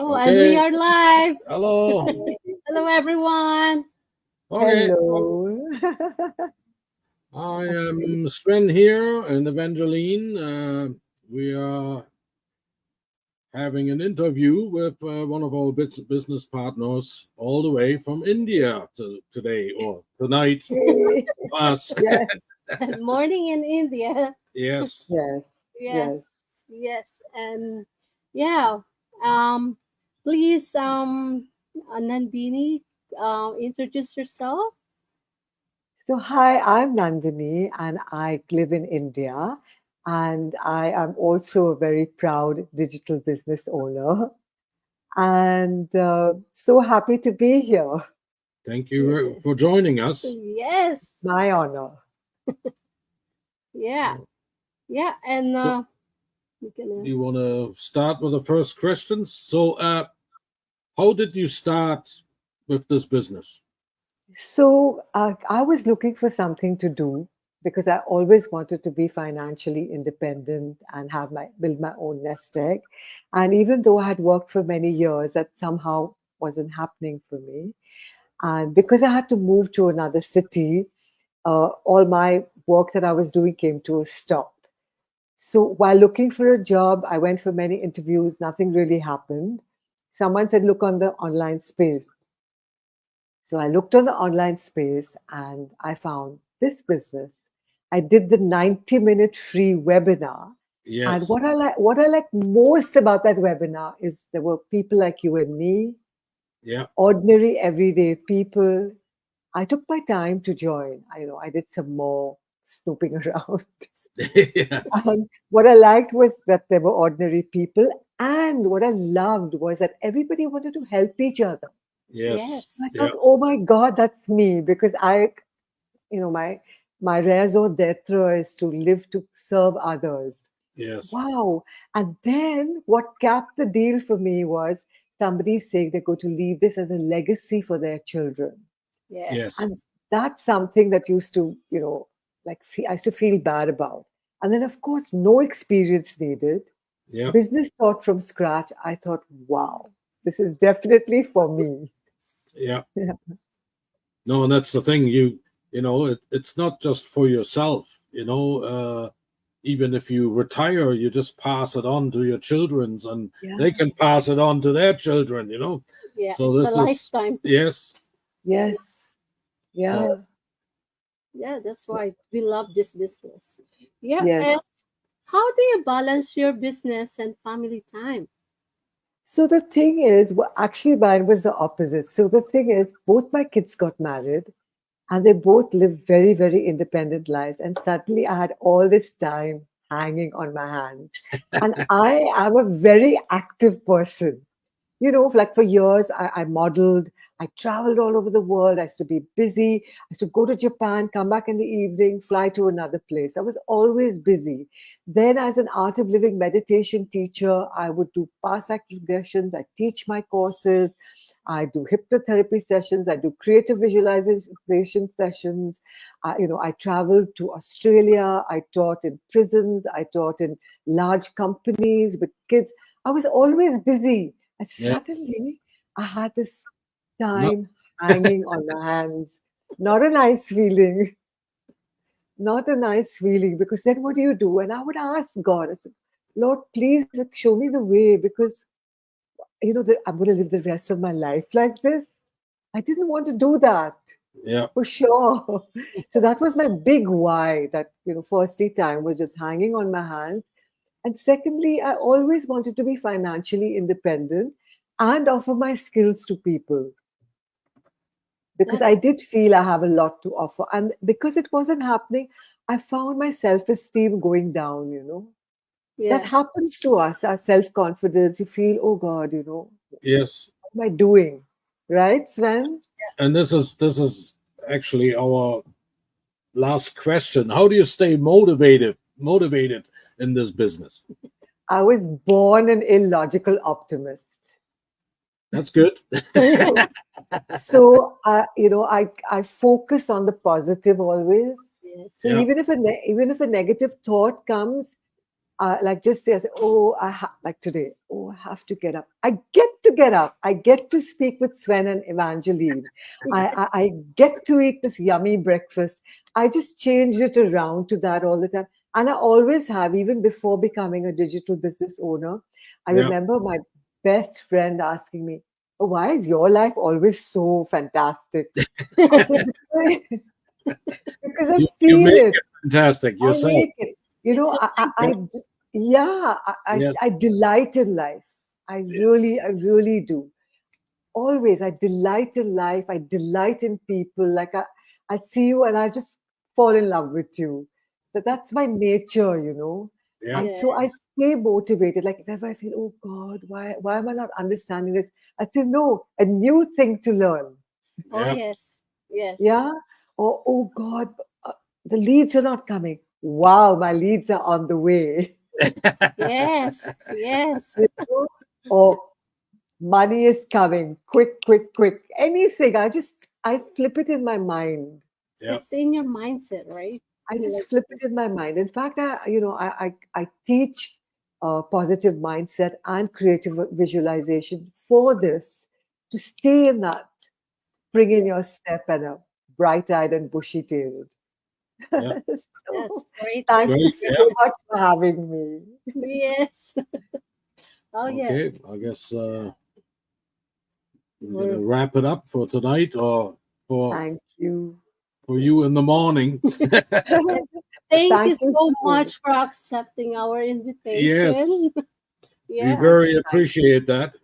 Oh, and we Okay. are live. Hello. Hello, everyone. Okay. Hello. I am Sven here and Evangeline. We are having an interview with one of our business partners all the way from India today or tonight. Yay. Us. Yes, Morning in India. Yes. yes, Yes, yes. yes, and yeah. Um, please, Nandini, introduce yourself. So, hi, I'm Nandini and I live in India. And I am also a very proud digital business owner. And so happy to be here. Thank you for joining us. Yes, My honor. yeah, yeah, and So, we're gonna. you want to start with the first questions? So, how did you start with this business? So, I was looking for something to do because I always wanted to be financially independent and have my build my own nest egg. And even though I had worked for many years, that somehow wasn't happening for me. And because I had to move to another city, all my work that I was doing came to a stop. So while looking for a job, I went for many interviews. Nothing really happened. Someone said, "Look on the online space." So I looked on the online space and I found this business. I did the 90-minute free webinar. And Yes. what I like most about that webinar is there were people like you and me, Yeah. ordinary everyday people. I took my time to join. I did some more snooping around. Yeah. And what I liked was that there were ordinary people. And what I loved was that everybody wanted to help each other. Yes. I Yes, Yeah. thought, oh my God, that's me because my raison d'etre is to live to serve others. Yes. Wow. And then what capped the deal for me was somebody saying they're going to leave this as a legacy for their children. yes, Yes. And that's something that used to, I used to feel bad about. And then, of course, no experience needed. Yeah. Business taught from scratch. I thought, wow, this is definitely for me. Yeah. Yeah. No, and that's the thing. It's not just for yourself. Even if you retire, you just pass it on to your children's, and they Yeah. can pass it on to their children. yeah. So It's a this is lifetime. yes. Yes. So Yeah. Yeah, that's why we love this business. Yeah, and Yes. how do you balance your business and family time? So the thing is, well, actually, mine was the opposite. So the thing is, both my kids got married and they both live very, very independent lives. And suddenly I had all this time hanging on my hands. And I am a very active person. Like for years, I modeled, I traveled all over the world. I used to be busy. I used to go to Japan, come back in the evening, fly to another place. I was always busy. Then, as an art of living meditation teacher, I would do past act regressions. I teach my courses. I do hypnotherapy sessions. I do creative visualization sessions. I traveled to Australia. I taught in prisons. I taught in large companies with kids. I was always busy. And yeah. suddenly, I had this No. time hanging on my hands. Not a nice feeling. Not a nice feeling because then what do you do? And I would ask God, I said, Lord, please show me the way because that I'm going to live the rest of my life like this. I didn't want to do that Yeah. for sure. So that was my big why. That firstly, time was just hanging on my hands, and secondly, I always wanted to be financially independent and offer my skills to people because That's I did feel I have a lot to offer. And because it wasn't happening, I found my self esteem going down. That yeah, happens to us, our self confidence. You feel, oh God, Yes. what am I doing? Right, Sven? And this is actually our last question. How do you stay motivated in this business? I was born an illogical optimist. That's good. yeah, So, I focus on the positive always. So yes, Yeah. even if a negative thought comes, like just say, oh, like today, oh, I have to get up. I get to get up. I get to speak with Sven and Evangeline. I get to eat this yummy breakfast. I just changed it around to that all the time. And I always have, even before becoming a digital business owner. I Yeah. remember my best friend asking me, "Oh, why is your life always so fantastic?" I said, because I You feel make it. it fantastic I yourself. make it. You It's know, so yeah, Yes. I delight in life. I Yes. really do. Always, I delight in life. I delight in people. Like I see you and I just fall in love with you. That's my nature, you know. Yeah. And yeah. so I stay motivated. Like if ever I feel, oh God, why am I not understanding this? I say, no, a new thing to learn. Oh Yeah. yes. Yes. Yeah. Or, oh God, the leads are not coming. Wow, my leads are on the way. Yes. Yes. You know? Or money is coming. Quick, quick, quick. Anything. I flip it in my mind. Yeah. It's in your mindset, right? I Like, just flip it in my mind. In fact, I teach positive mindset and creative visualization for this to stay in that. Bring in yeah, your step and a bright-eyed and bushy-tailed. Yeah. So, that's great. thank That's you Great. so Yeah. much for having me. yes. Oh yeah. Okay. I guess we're We're, gonna wrap it up for tonight, or for Thank you. you in the morning. and thank you Thank you so so much. much for accepting our Yes. invitation. We yeah. Thank very appreciate that.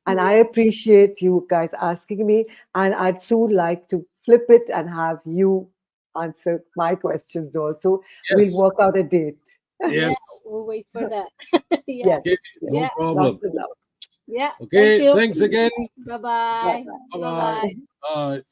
And I Yeah. appreciate you guys asking me. And I'd soon like to flip it and have you answer my questions also. We'll Yes. work out a date. Yeah. Yes. We'll wait for that. yeah. Yes, Okay. yes. No Yeah. problem. Lots of love. Yeah. Thank Okay. you. Thanks again. Bye Bye bye. bye. Bye Bye-bye. bye. Bye. Bye.